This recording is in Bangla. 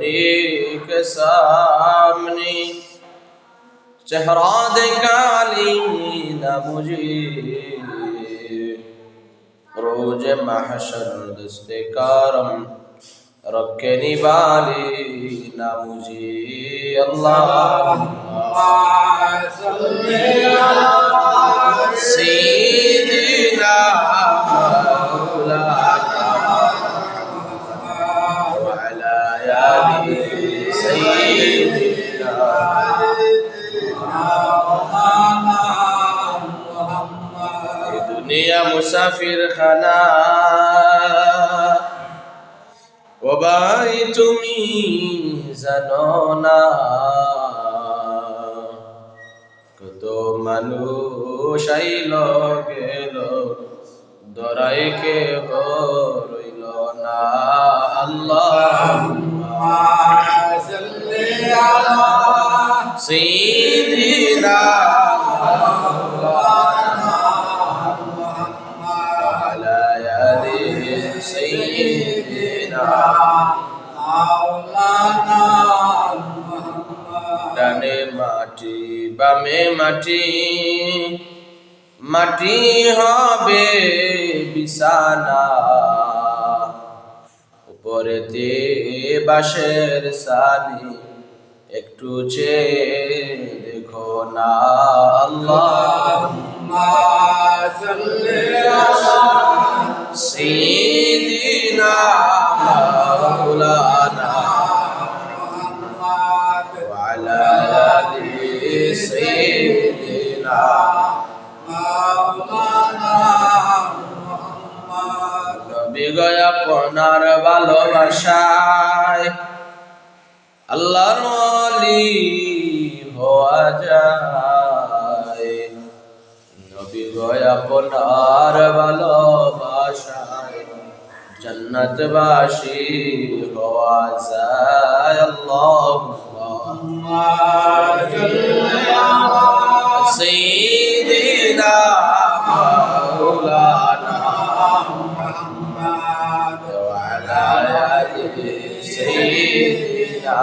उन्हीं के सामने चेहरा दिखाली ना मुझे, रोज महशर दस्ते करम रखे निवाली ना मुझे। अल्लाहुम्मा सल्ली अला सय्यिदिना मौलाना व अला आलि सय्यिदिना मौलाना मुहम्मद। दुनिया मुसाफिर खाना ও ভাই তুমি জানো না, কত মানুষ আইল গেল দরাই কেহ রইল না। আল্লাহুম্মা সাল্লি আলা সাইয়্যিদিনা মাওলানা ওয়া আলা আলি সাইয়্যিদিনা মাওলানা মুহাম্মদ। ডানে মাটি বামে মাটি, মাটি হবে বিছানা, উপরেতে বাঁশের ছানি, একটু চেয়ে দেখো না। আল্লাহুম্মা সাল্লি আলা সাইয়্যিদিনা মাওলানা মুহাম্মদ ওয়া আলা আলি সাইয়্যিদিনা মাওলানা মুহাম্মদ। নবী গো আপনার ভালোবাসায় আল্লাহর ওলি হওয়া যায়, নবী গো আপনার ভালোবাসায় জান্নাতবাসী হওয়া যায়। আল্লাহুম্মা সাল্লি আলা সাইয়্যিদিনা মাওলানা মুহাম্মদ ওয়া আলা আলি সাইয়্যিদিনা